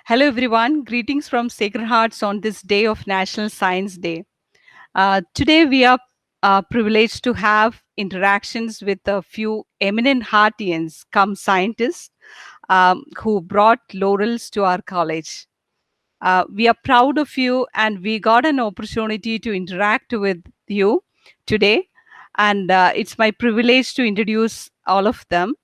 Hello, everyone. Greetings from Sacred Hearts on this day of National Science Day. Today, we are privileged to have interactions with a few eminent Heartians, come scientists, who brought laurels to our college. We are proud of you, and we got an opportunity to interact with you today. And it's my privilege to introduce all of them.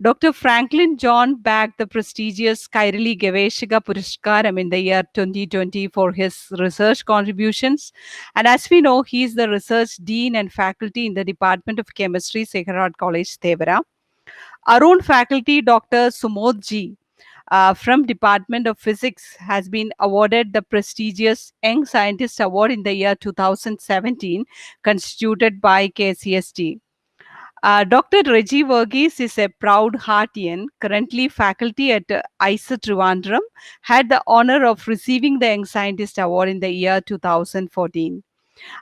Dr. Franklin John bagged the prestigious Kairali Gaveshika Purishkaram in the year 2020 for his research contributions. And as we know, he is the research dean and faculty in the Department of Chemistry, Sacred Heart College, Devara. Our own faculty, Dr. Sumod S.G, from Department of Physics, has been awarded the prestigious Young Scientist Award in the year 2017, constituted by KCST. Dr. Reji Varghese is a proud Heartian, currently faculty at ISA Trivandrum, had the honor of receiving the Young Scientist Award in the year 2014.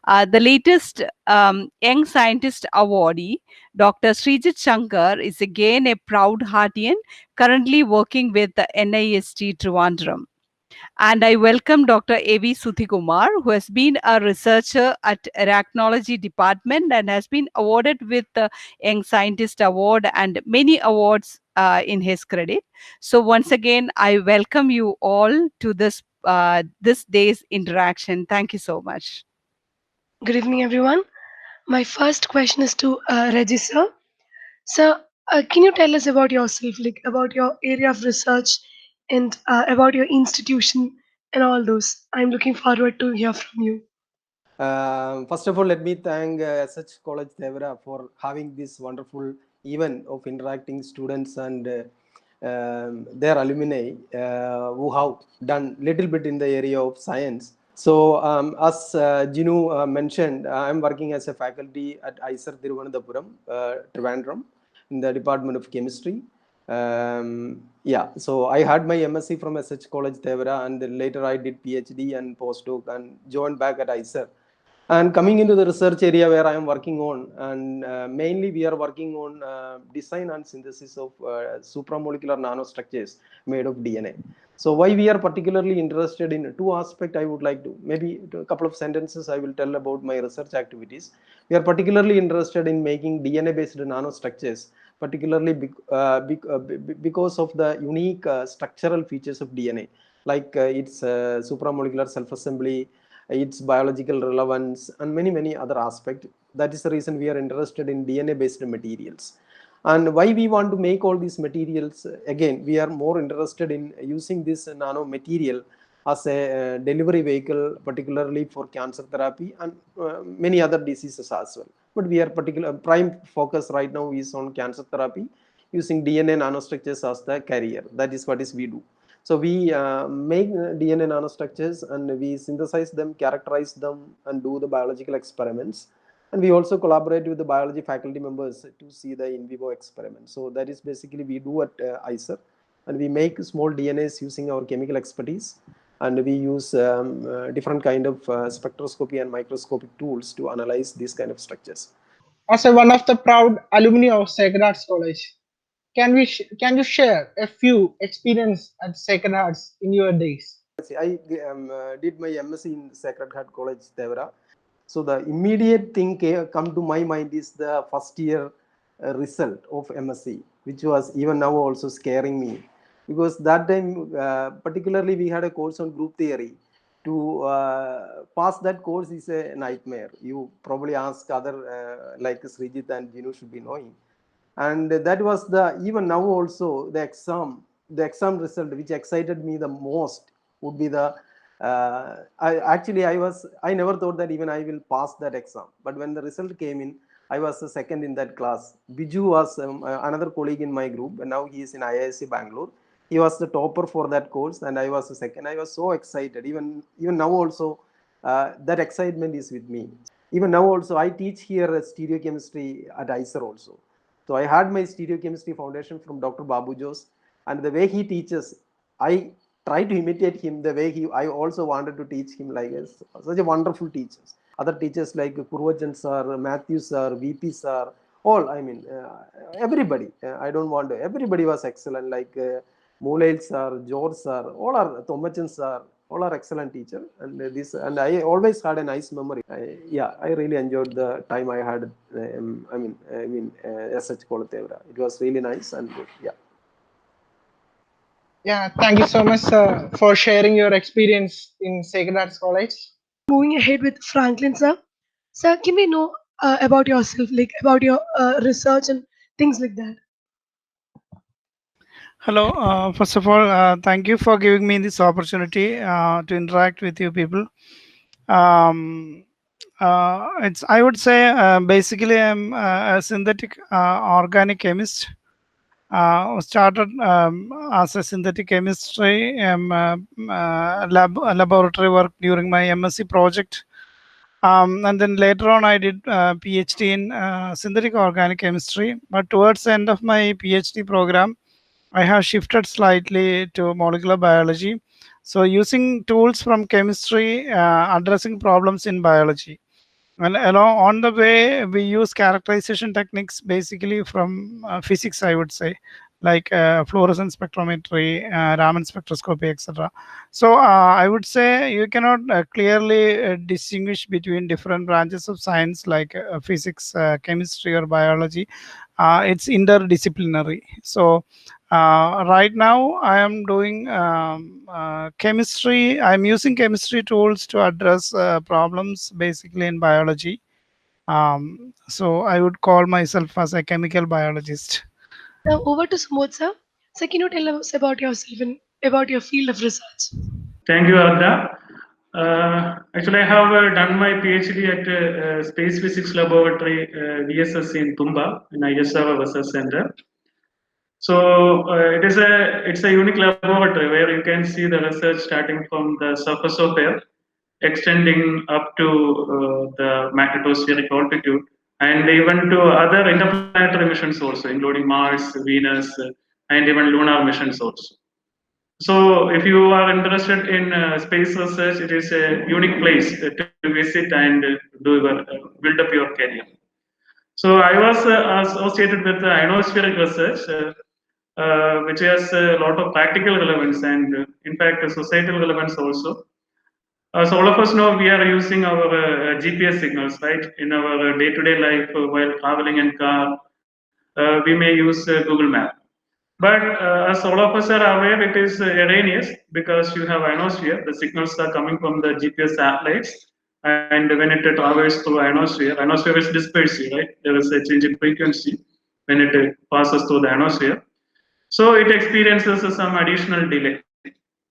The latest Young Scientist awardee, Dr. Sreejith Shankar, is again a proud Heartian, currently working with the NIST Trivandrum. And I welcome Dr. A.V Sudhikumar, who has been a researcher at Arachnology Department and has been awarded with the Young Scientist Award and many awards in his credit. So once again, I welcome you all to this day's interaction. Thank you so much. Good evening, everyone. My first question is to Reji sir. Sir, can you tell us about yourself, like about your area of research and about your institution and all those? I'm looking forward to hear from you. First of all, let me thank SH College Devara for having this wonderful event of interacting students and their alumni who have done little bit in the area of science. So, as Jinu mentioned, I am working as a faculty at ISER Thiruvananthapuram, Trivandrum, in the Department of Chemistry. Yeah, so I had my MSc from SH College Devara, and then later I did PhD and postdoc and joined back at ISER. And coming into the research area where I am working on, and mainly we are working on design and synthesis of supramolecular nanostructures made of DNA. So why we are particularly interested in two aspects, I would like to, maybe a couple of sentences I will tell about my research activities. We are particularly interested in making DNA-based nanostructures, particularly because of the unique structural features of DNA, like its supramolecular self-assembly, its biological relevance, and many other aspects. That is the reason we are interested in DNA based materials. And why we want to make all these materials, again, we are more interested in using this nano material as a delivery vehicle, particularly for cancer therapy and many other diseases as well. But we are particular prime focus right now is on cancer therapy using DNA nanostructures as the carrier. That is what is we do. So we make DNA nanostructures and we synthesize them, characterize them, and do the biological experiments. And we also collaborate with the biology faculty members to see the in vivo experiments. So that is basically we do at ISER, and we make small DNAs using our chemical expertise, and we use different kind of spectroscopy and microscopic tools to analyze these kind of structures. As a one of the proud alumni of Sacred Hearts College, can you share a few experience at Sacred Hearts in your days? I did my MSc in Sacred Heart College, Devara. So the immediate thing come to my mind is the first year result of MSc, which was even now also scaring me, because that time particularly we had a course on group theory. To pass that course is a nightmare. You probably ask other like Sreejith and Jinu should be knowing. And that was the, even now also the exam result which excited me the most would be the I never thought that even I will pass that exam, but when the result came in, I was the second in that class. Biju was another colleague in my group, and now he is in IISc Bangalore. He was the topper for that course, and I was the second. I was so excited. Even now also, that excitement is with me. Even now also, I teach here stereochemistry at ISER also. So I had my stereochemistry foundation from Dr. Babu Jos, and the way he teaches, I try to imitate him the way I also wanted to teach him like such a wonderful teachers. Other teachers like Purvajan sir, Matthew sir, VP sir, all, I mean, everybody. I don't want to, everybody was excellent, like Mulail sir, George sir, all are Tomachan sir, all are excellent teacher, and this and I always had a nice memory. Yeah, I really enjoyed the time I had. SH Kolatevra. It was really nice, and yeah. Yeah, thank you so much, sir, for sharing your experience in Sacred Hearts College. Moving ahead with Franklin, sir. Sir, can we know about yourself, like about your research and things like that? Hello. First of all, thank you for giving me this opportunity to interact with you people. It's I would say basically I'm a synthetic organic chemist. Started as a synthetic chemistry laboratory work during my MSc project. And then later on, I did PhD in synthetic organic chemistry. But towards the end of my PhD program, I have shifted slightly to molecular biology. So using tools from chemistry, addressing problems in biology. And along on the way, we use characterization techniques basically from physics, I would say, like fluorescence spectrometry, Raman spectroscopy, etc. So I would say you cannot clearly distinguish between different branches of science like physics, chemistry, or biology. It's interdisciplinary. So right now, I am doing chemistry. I'm using chemistry tools to address problems basically in biology. So I would call myself as a chemical biologist. Now over to Sumod, sir. Sir, can you tell us about yourself and about your field of research? Thank you, Agda. Actually, I have done my PhD at Space Physics Laboratory, VSS in Tumba, in ISR Research Center. So it's a unique laboratory where you can see the research starting from the surface of Earth, extending up to the magnetospheric altitude, and even to other interplanetary missions also, including Mars, Venus, and even lunar missions also. So, if you are interested in space research, it is a unique place to visit and build up your career. So, I was associated with ionospheric research, which has a lot of practical relevance and, in fact, societal relevance also. So, all of us know we are using our GPS signals, right, in our day-to-day life while traveling in car. We may use Google Map. But as all of us are aware, it is erroneous because you have ionosphere. The signals are coming from the GPS satellites, and when it travels through ionosphere is dispersive, right? There is a change in frequency when it passes through the ionosphere. So it experiences some additional delay.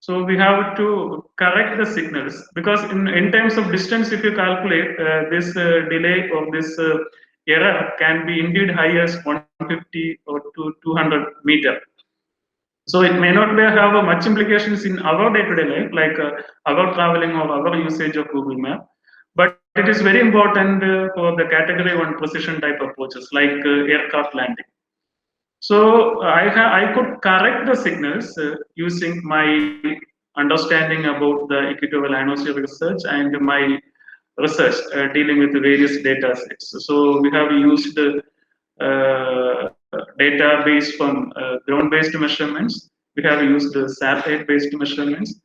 So we have to correct the signals because in terms of distance, if you calculate this delay or this error can be indeed high as 150 or 200 meter. So it may not have much implications in our day-to-day life, like our traveling or our usage of Google Map. But it is very important for the category 1 precision type approaches like aircraft landing. So I could correct the signals using my understanding about the equatorial ionosphere research and my research dealing with various data sets. So we have used data based from ground-based measurements. We have used satellite-based measurements.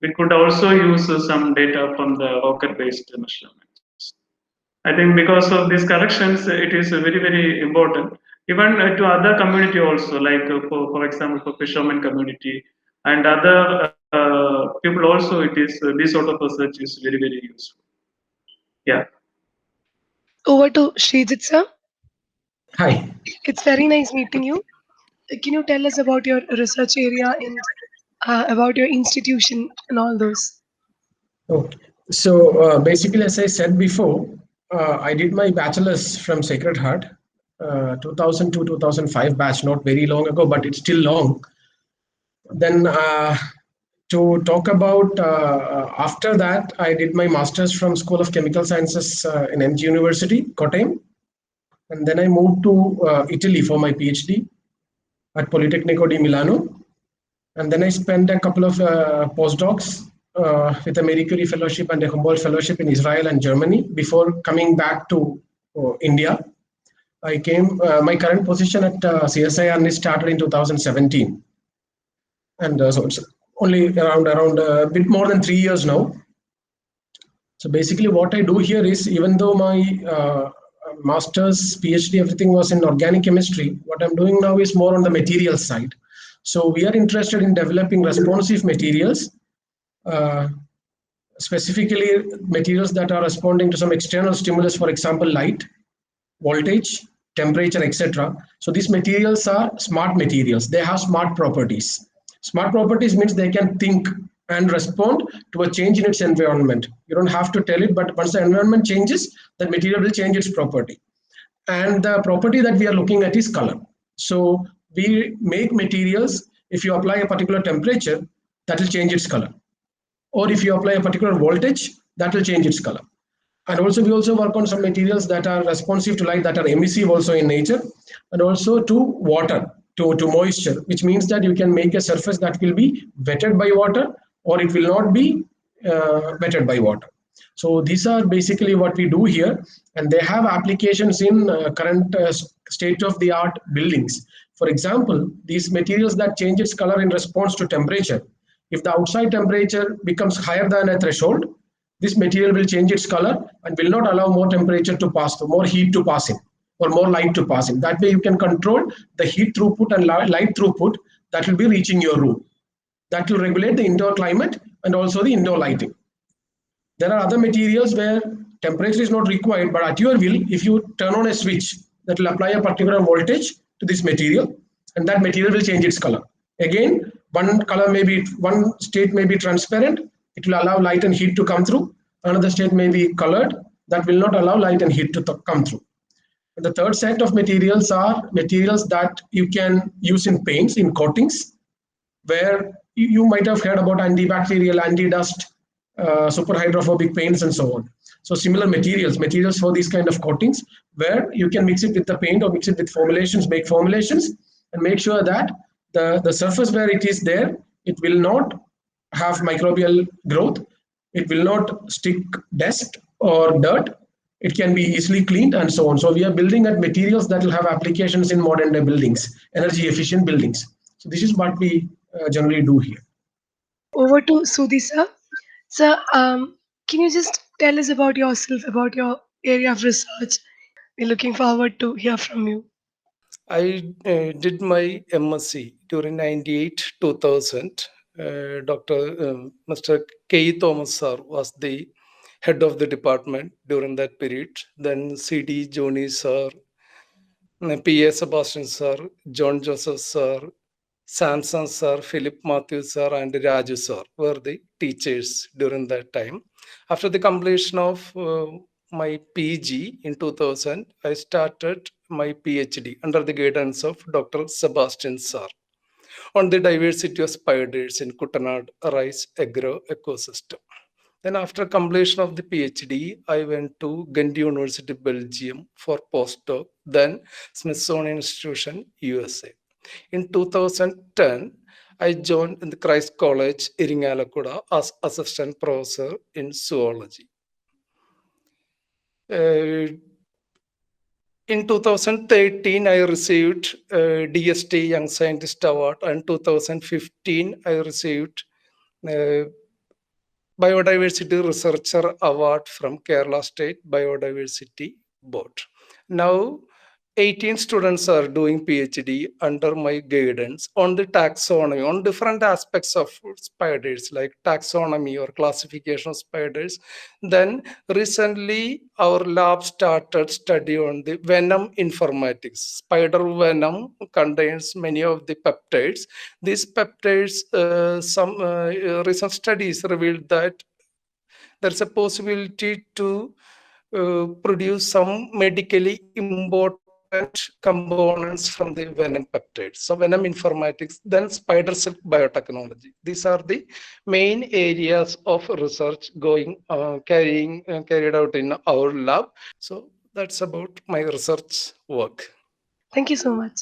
We could also use some data from the rocket-based measurements. I think because of these corrections, it is very important. Even to other community also, like for example, for fishermen community and other people also, it is this sort of research is very useful. Yeah. Over to Sreejith, sir. Hi. It's very nice meeting you. Can you tell us about your research area and about your institution and all those? Okay. So basically, as I said before, I did my bachelor's from Sacred Heart, 2002 2005 batch, not very long ago, but it's still long. Then to talk about after that, I did my master's from School of Chemical Sciences in MG University, Kottayam. And then I moved to Italy for my PhD at Politecnico di Milano. And then I spent a couple of postdocs with a Marie Curie Fellowship and a Humboldt Fellowship in Israel and Germany before coming back to India. I came, my current position at CSIR started in 2017. and so it's only around a bit more than 3 years now. So basically, what I do here is, even though my master's, PhD, everything was in organic chemistry, what I'm doing now is more on the materials side. So we are interested in developing responsive materials, uh, specifically materials that are responding to some external stimulus, for example, light, voltage, temperature, etc. So these materials are smart materials. They have smart properties. Smart properties means they can think and respond to a change in its environment. You don't have to tell it, but once the environment changes, the material will change its property. And the property that we are looking at is color. So we make materials, if you apply a particular temperature, that will change its color. Or if you apply a particular voltage, that will change its color. And also we also work on some materials that are responsive to light, that are emissive also in nature, and also to water, to moisture, which means that you can make a surface that will be wetted by water, or it will not be wetted by water. So these are basically what we do here, and they have applications in current state of the art buildings. For example, these materials that change its color in response to temperature, if the outside temperature becomes higher than a threshold, this material will change its color and will not allow more temperature to pass through, more heat to pass in, or more light to pass in. That way you can control the heat throughput and light throughput that will be reaching your room. That will regulate the indoor climate and also the indoor lighting. There are other materials where temperature is not required, but at your will, if you turn on a switch, that will apply a particular voltage to this material, and that material will change its color. Again, one state may be transparent, it will allow light and heat to come through. Another state may be colored, that will not allow light and heat to come through. And the third set of materials are materials that you can use in paints, in coatings, where you might have heard about antibacterial, anti-dust, super hydrophobic paints, and so on. So similar materials for these kind of coatings, where you can mix it with the paint or mix it with formulations, make formulations, and make sure that the surface where it is there, it will not have microbial growth, it will not stick dust or dirt, it can be easily cleaned, and so on. So we are building at materials that will have applications in modern day buildings, energy efficient buildings. So this is what we generally do here. Over to Sudhi sir. Sir, can you just tell us about yourself, about your area of research? We're looking forward to hear from you. I did my MSc during 98 2000. Mr. K. Thomas sir was the head of the department during that period. Then C.D. Joni sir, P.A. Sebastian sir, John Joseph sir, Samson sir, Philip Matthews sir, and Raju sir were the teachers during that time. After the completion of my PG in 2000, I started my PhD under the guidance of Dr. Sebastian sir on the diversity of spiders in Kuttanad rice agro ecosystem. Then after completion of the PhD, I went to Ghent University, Belgium for postdoc, then Smithsonian Institution, USA. In 2010, I joined in the Christ College, Iringalakuda, as assistant professor in zoology. In 2013, I received DST Young Scientist Award, and 2015, I received Biodiversity Researcher Award from Kerala State Biodiversity Board. Now, 18 students are doing PhD under my guidance on the taxonomy, on different aspects of spiders, like taxonomy or classification of spiders. Then recently, our lab started study on the venom informatics. Spider venom contains many of the peptides. These peptides, some recent studies revealed that there's a possibility to produce some medically important components from the venom peptides. So venom informatics, then spider silk biotechnology. These are the main areas of research carried out in our lab. So that's about my research work. Thank you so much.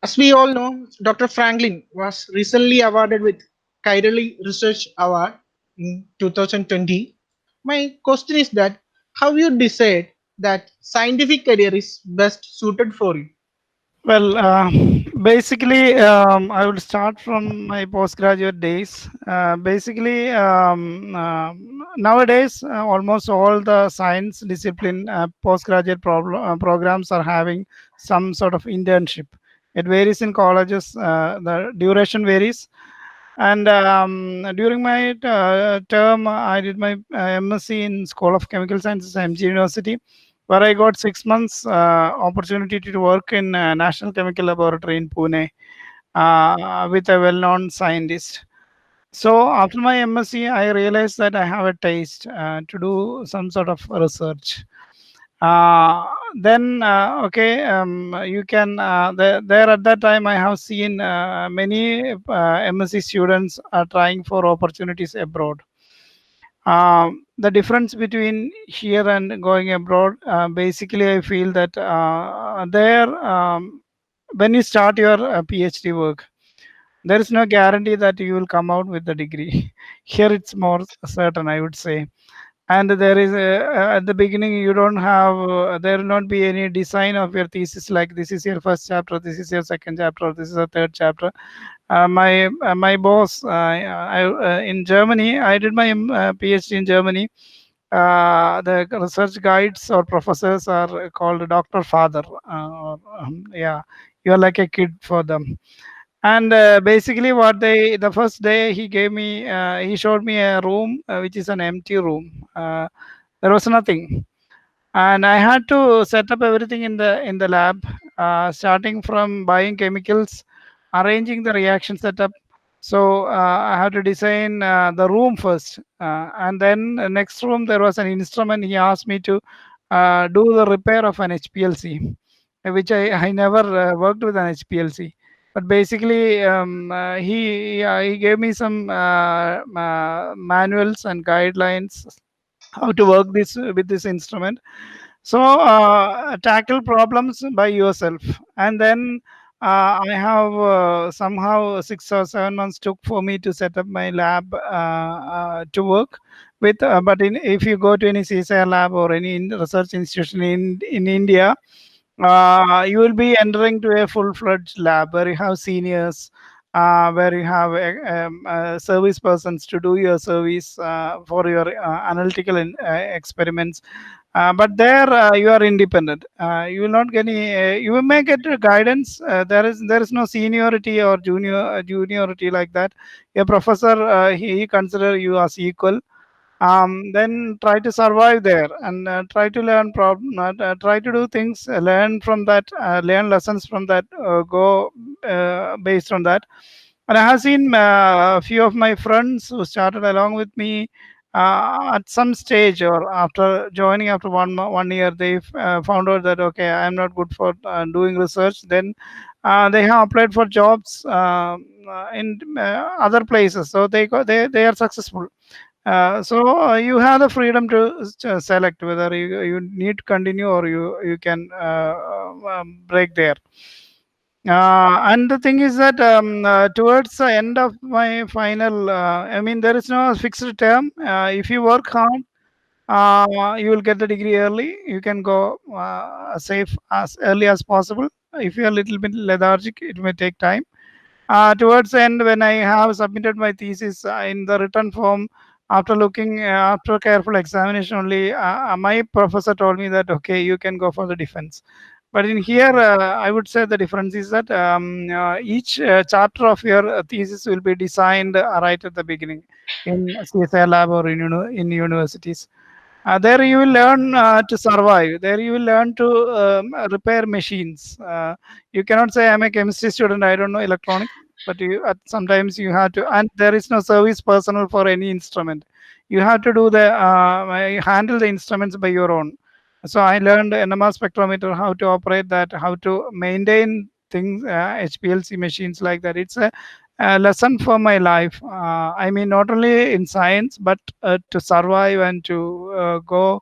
As we all know, Dr. Franklin was recently awarded with Kairali Research Award in 2020. My question is that how you decide that scientific career is best suited for you? Well, Basically, I will start from my postgraduate days. Basically, nowadays, almost all the science discipline postgraduate programs are having some sort of internship. It varies in colleges, the duration varies. And during my term, I did my MSc in School of Chemical Sciences, MG University, where I got 6 months opportunity to work in National Chemical Laboratory in Pune with a well-known scientist. So after my MSc, I realized that I have a taste to do some sort of research. Uh, then okay, you can there at that time I have seen many MSc students are trying for opportunities abroad. The difference between here and going abroad, basically, I feel that there, when you start your PhD work, there is no guarantee that you will come out with the degree. Here, it's more certain, I would say. And there is at the beginning, you don't have, there will not be any design of your thesis like this is your first chapter, this is your second chapter, this is a third chapter. My boss in Germany, I did my PhD in Germany. The research guides or professors are called Doctor Father. Yeah, you are like a kid for them. And basically, what the first day he gave me, he showed me a room which is an empty room. There was nothing, and I had to set up everything in the lab, starting from buying chemicals, arranging the reaction setup. So I had to design the room first, and then the next room there was an instrument. He asked me to do the repair of an HPLC, which I never worked with an HPLC. But basically, he gave me some manuals and guidelines how to work this with this instrument. So tackle problems by yourself. And then I have somehow 6 or 7 months took for me to set up my lab to work with. But if you go to any CSIR lab or any research institution in India, you will be entering to a full-fledged lab where you have seniors, where you have service persons to do your service for your analytical experiments. But there you are independent. You will not get any. You may get guidance. There is no seniority or juniority like that. A professor he consider you as equal. Then try to survive there and try to learn try to do things, learn from that, learn lessons from that, go based on that. And I have seen a few of my friends who started along with me at some stage or after joining after 1 year, they found out that okay, I'm not good for doing research. Then they have applied for jobs in other places, so they are successful. So you have the freedom to select whether you need to continue or you can break there. And the thing is that towards the end of my final, I mean, there is no fixed term. If you work hard, you will get the degree early. You can go safe as early as possible. If you are a little bit lethargic, it may take time. Towards the end, when I have submitted my thesis in the written form, after looking after careful examination only, my professor told me that okay, you can go for the defense. But in here, I would say the difference is that each chapter of your thesis will be designed right at the beginning in CSI lab or in universities. There you will learn to survive. There you will learn to repair machines. You cannot say I'm a chemistry student. I don't know electronics, but sometimes you have to. And there is no service personnel for any instrument. You have to do the handle the instruments by your own. So I learned NMR spectrometer, how to operate that, how to maintain things, HPLC machines like that. It's a lesson for my life. I mean, not only in science, but to survive and to go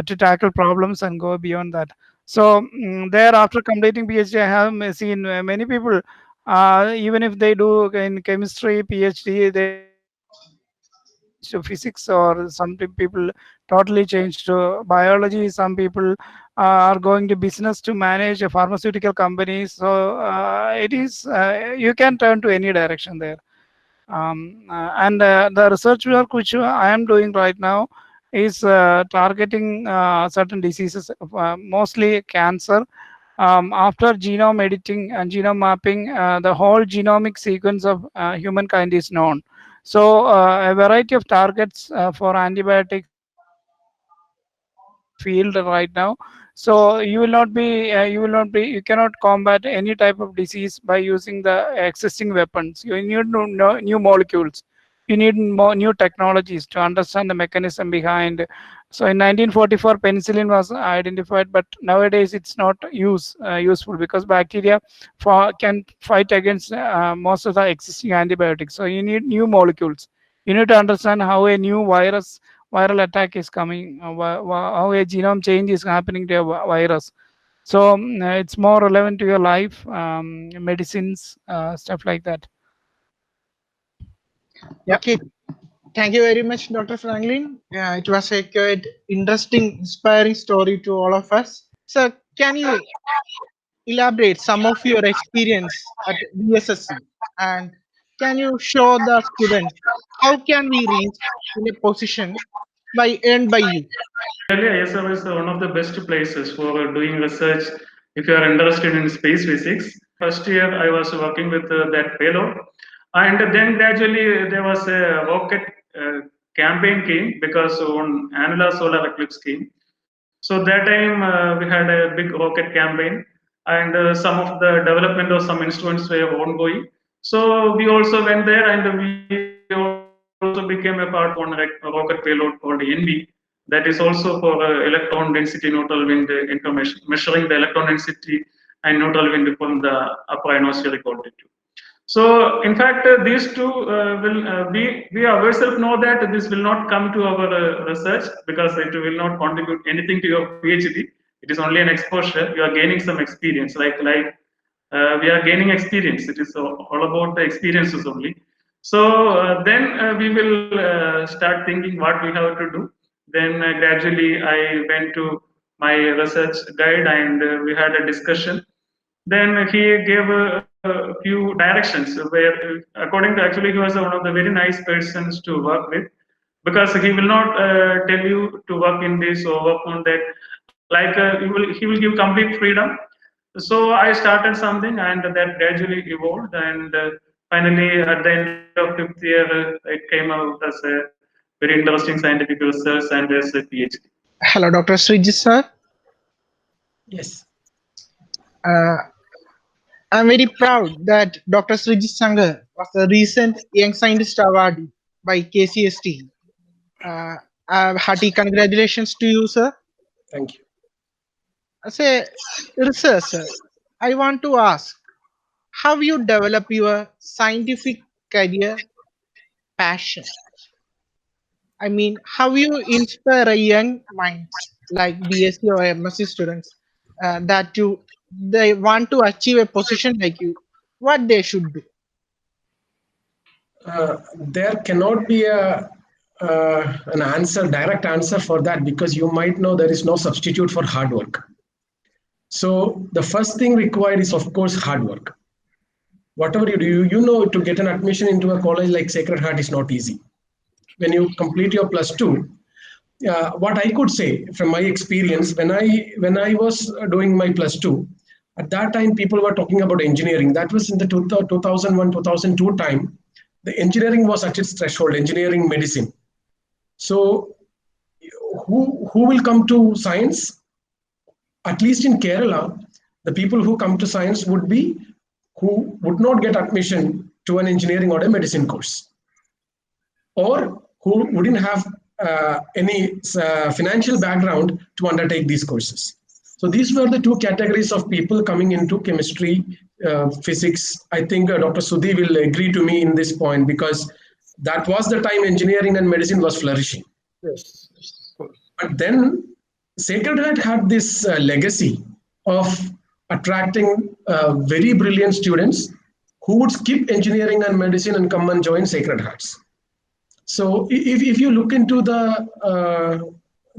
to tackle problems and go beyond that. So there, after completing PhD, I have seen many people. Even if they do in chemistry PhD, they to physics, or some people totally change to biology. Some people are going to business to manage a pharmaceutical companies. So it is you can turn to any direction there. And the research work which I am doing right now is targeting certain diseases, mostly cancer. After genome editing and genome mapping, the whole genomic sequence of humankind is known. So a variety of targets for antibiotics are in the field right now. So you cannot combat any type of disease by using the existing weapons. You need to know new molecules. You need more new technologies to understand the mechanism behind. So in 1944, penicillin was identified, but nowadays it's not useful because bacteria can fight against most of the existing antibiotics. So you need new molecules. You need to understand how a new viral attack is coming, how a genome change is happening to a virus. So it's more relevant to your life, medicines, stuff like that. Yeah. Okay, thank you very much, Dr. Franklin. Yeah, it was a quite interesting, inspiring story to all of us. So, can you elaborate some of your experience at BSSC, and can you show the students how can we reach in a position by earned by you? Really, ISR is one of the best places for doing research if you are interested in space physics. First year, I was working with that payload, and then gradually there was a rocket campaign came because on annular solar eclipse came. So that time we had a big rocket campaign, and some of the development of some instruments were ongoing. So we also went there, and we also became a part of one rocket payload called NV, that is also for electron density neutral wind information, measuring the electron density and neutral wind from the upper ionospheric altitude. So, in fact, these two will we ourselves know that this will not come to our research because it will not contribute anything to your PhD. It is only an exposure. You are gaining some experience, we are gaining experience. It is all about the experiences only. So then we will start thinking what we have to do. Then gradually I went to my research guide and we had a discussion. Then he gave a few directions where, according to, actually, he was one of the very nice persons to work with because he will not tell you to work in this or work on that. He will give complete freedom. So I started something, and that gradually evolved, and finally, at the end of 5th year, it came out as a very interesting scientific research and as a PhD. Hello, Dr. Sreejith sir. Yes. Uh, I'm very proud that Dr. Sreejith Shankar was the recent Young Scientist Award by KCST. Hearty congratulations to you, sir. Thank you. As a researcher, I want to ask how you develop your scientific career passion. I mean, how you inspire a young minds like BSc or MSc students that they want to achieve a position like you, what they should do. There cannot be an direct answer for that, because you might know there is no substitute for hard work. So the first thing required is, of course, hard work. Whatever you do, you know, to get an admission into a college like Sacred Heart is not easy. When you complete your +2, what I could say from my experience, when I was doing my +2, at that time people were talking about engineering. That was in the 2001 2002 time. The engineering was at its threshold, engineering, medicine. So who will come to science? At least in Kerala, the people who come to science would be who would not get admission to an engineering or a medicine course, or who wouldn't have any financial background to undertake these courses. So these were the two categories of people coming into chemistry, physics. I think Dr. Sudhi will agree to me in this point, because that was the time engineering and medicine was flourishing. Yes. But then Sacred Heart had this legacy of attracting very brilliant students who would skip engineering and medicine and come and join Sacred Hearts. So if you look into the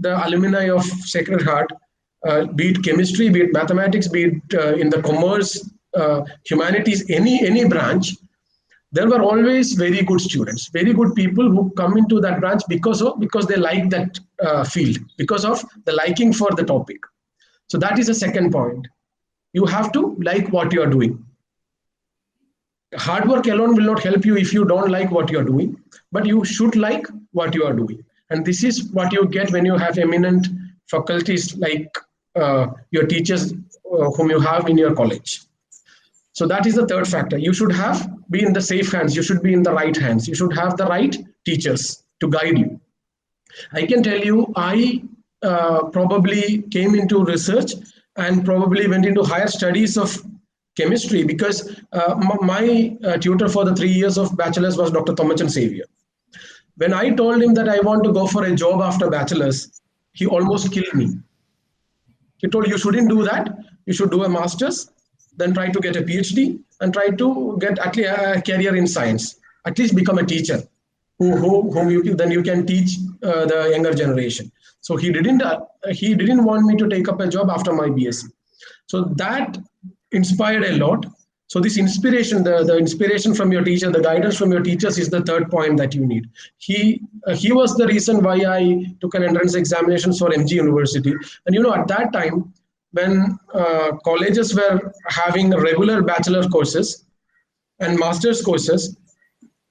alumni of Sacred Heart, be it chemistry, be it mathematics, be it in the commerce, humanities, any branch, there were always very good students, very good people who come into that branch because they like that field, because of the liking for the topic. So that is the second point. You have to like what you are doing. Hard work alone will not help you if you don't like what you are doing, but you should like what you are doing. And this is what you get when you have eminent faculties like your teachers whom you have in your college. So that is the third factor. You should have be in the safe hands. You should be in the right hands. You should have the right teachers to guide you. I can tell you, I probably came into research and probably went into higher studies of chemistry because my tutor for the 3 years of bachelor's was Dr. Sumod S.G. When I told him that I want to go for a job after bachelor's, he almost killed me. He told, you shouldn't do that. You should do a master's, then try to get a PhD and try to get at least a career in science. At least become a teacher whom you can teach the younger generation. So he didn't want me to take up a job after my BSc. So that inspired a lot. So this inspiration, the inspiration from your teacher, the guidance from your teachers is the third point that you need. He was the reason why I took an entrance examinations for MG University. And at that time, when colleges were having regular bachelor courses and master's courses,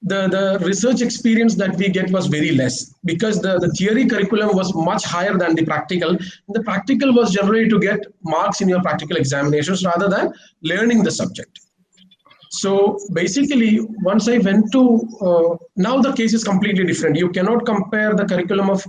the research experience that we get was very less because the theory curriculum was much higher than the practical. The practical was generally to get marks in your practical examinations rather than learning the subject. So basically, once I went to, now the case is completely different. You cannot compare the curriculum of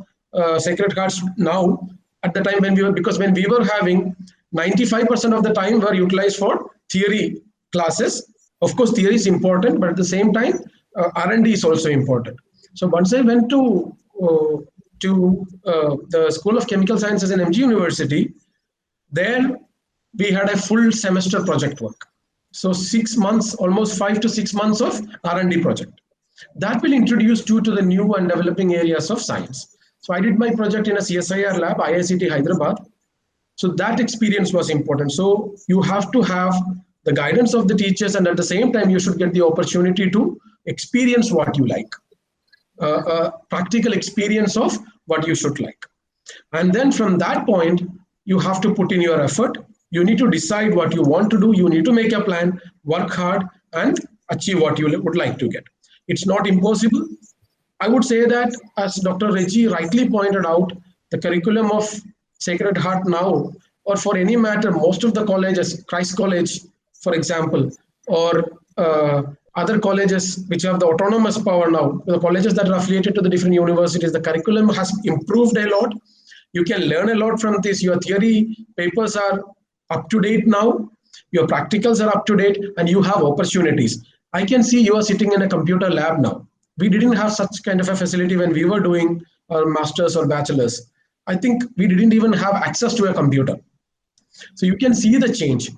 Sacred Hearts now at the time because when we were having 95% of the time were utilized for theory classes. Of course, theory is important, but at the same time, R&D is also important. So once I went to the School of Chemical Sciences in MG University, there we had a full semester project work. So 6 months, almost 5 to 6 months of R&D project. That will introduce you to the new and developing areas of science. So I did my project in a CSIR lab, IICT Hyderabad. So that experience was important. So you have to have the guidance of the teachers, and at the same time, you should get the opportunity to experience what you like, practical experience of what you should like. And then from that point, you have to put in your effort. You need to decide what you want to do. You need to make a plan, work hard, and achieve what you would like to get. It's not impossible. I would say that, as Dr. Reji rightly pointed out, the curriculum of Sacred Heart now, or for any matter, most of the colleges, Christ College, for example, or other colleges which have the autonomous power now, the colleges that are affiliated to the different universities, the curriculum has improved a lot. You can learn a lot from this. Your theory papers are up to date now. Your practicals are up to date, and you have opportunities. I can see you are sitting in a computer lab now. We didn't have such kind of a facility when we were doing our masters or bachelors. I think we didn't even have access to a computer. So you can see the change.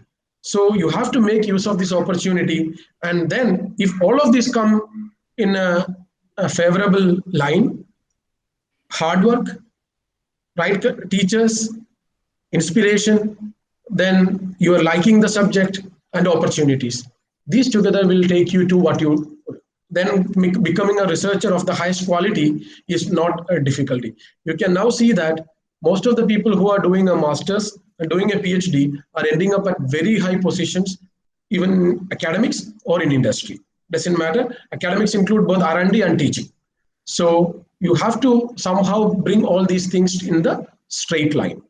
So you have to make use of this opportunity. And then if all of this come in a favorable line, hard work, right teachers, inspiration, then you are liking the subject and opportunities. These together will take you to what you, then becoming a researcher of the highest quality is not a difficulty. You can now see that most of the people who are doing a master's and doing a PhD are ending up at very high positions, even in academics or in industry. Doesn't matter. Academics include both R&D and teaching. So you have to somehow bring all these things in the straight line.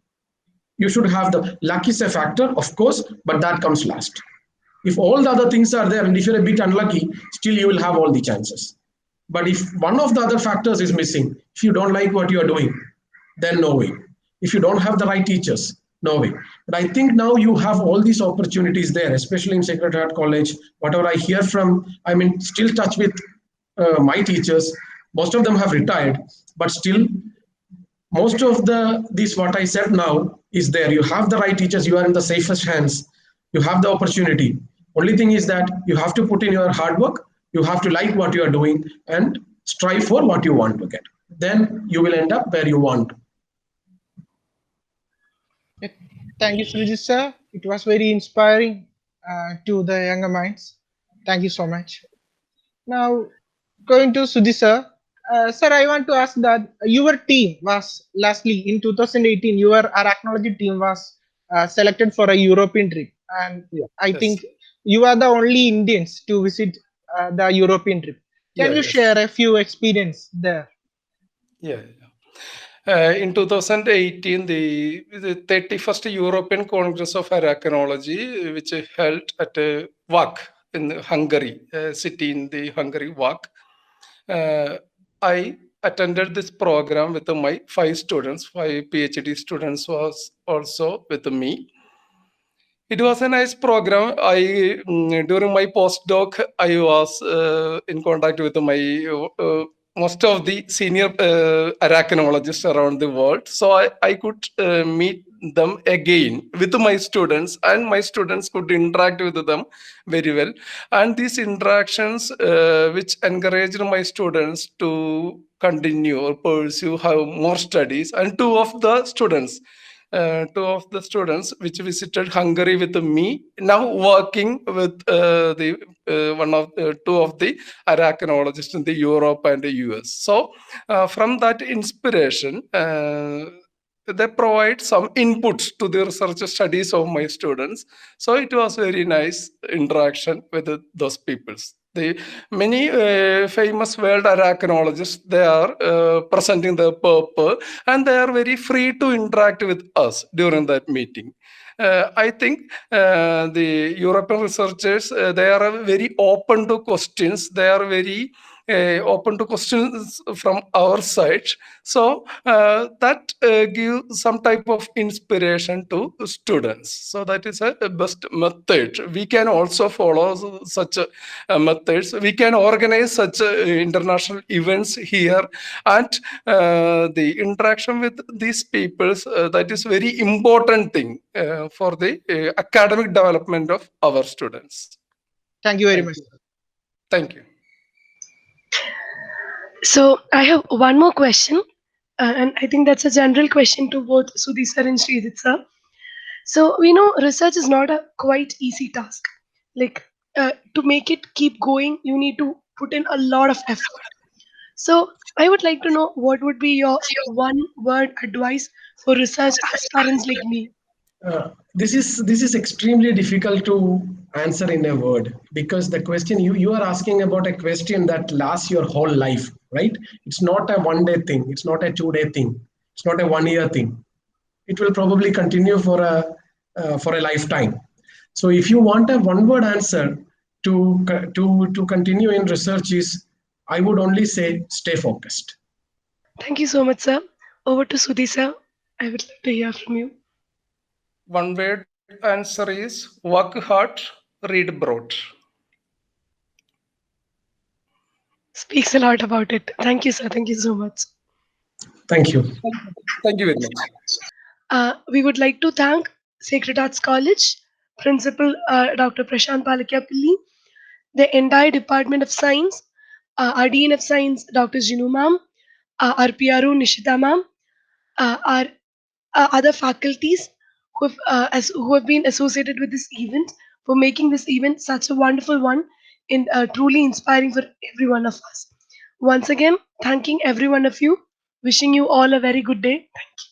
You should have the luck is a factor, of course, but that comes last. If all the other things are there and if you're a bit unlucky, still you will have all the chances. But if one of the other factors is missing, if you don't like what you are doing, then no way. If you don't have the right teachers, no way. But I think now you have all these opportunities there, especially in Sacred Heart College. Whatever I hear from, I'm in still touch with my teachers. Most of them have retired, but still most of this what I said now is there. You have the right teachers, you are in the safest hands, you have the opportunity. Only thing is that you have to put in your hard work, you have to like what you are doing and strive for what you want to get. Then you will end up where you want to. Thank you, Sreejith sir. It was very inspiring to the younger minds. Thank you so much. Now, going to Sudhi sir. Sir, I want to ask that your team was lastly in 2018, your arachnology team was selected for a European trip. And Yeah. I Yes. think you are the only Indians to visit the European trip. Can Yeah. you Yes. share a few experience there? Yeah. In 2018, the 31st European Congress of Arachnology, which held at Vak in Hungary, a city in the Hungary, Vak. I attended this program with my 5 PhD students was also with me. It was a nice program. During my postdoc, I was in contact with my most of the senior arachnologists around the world. So I could meet them again with my students, and my students could interact with them very well. And these interactions, which encouraged my students to continue or pursue have more studies, and two of the students which visited Hungary with me now working with the two of the arachnologists in the Europe and the US. So from that inspiration, they provide some inputs to the research studies of my students. So it was very nice interaction with those peoples. The many famous world arachnologists, they are presenting their paper, and they are very free to interact with us during that meeting. I think the European researchers, they are very open to questions. They are very open to questions from our side. So that gives some type of inspiration to students. So that is a best method. We can also follow such methods. We can organize such international events here, and the interaction with these peoples, that is very important thing for the academic development of our students. Thank you very Thank much. you. Thank you. So I have one more question, and I think that's a general question to both Sudhi sir and Sreejith sir. So we know research is not a quite easy task. Like to make it keep going, you need to put in a lot of effort. So I would like to know what would be your one word advice for research aspirants like me. This is extremely difficult to answer in a word, because the question you are asking about a question that lasts your whole life, right? It's not a 1 day thing. It's not a 2 day thing. It's not a 1 year thing. It will probably continue for a lifetime. So if you want a one word answer to continue in research, is I would only say stay focused. Thank you so much, sir. Over to Sudhi sir. I would love to hear from you. One word answer is work hard, read broad. Speaks a lot about it. Thank you, sir. Thank you so much. Thank you. Thank you very much. We would like to thank Sacred Arts College Principal Dr. Prashant Palakyapilli, the entire Department of Science, our Dean of Science, Dr. Jinu ma'am, our PRO Nishita ma'am, our other faculties who have been associated with this event for making this event such a wonderful one and truly inspiring for every one of us. Once again, thanking every one of you, wishing you all a very good day. Thank you.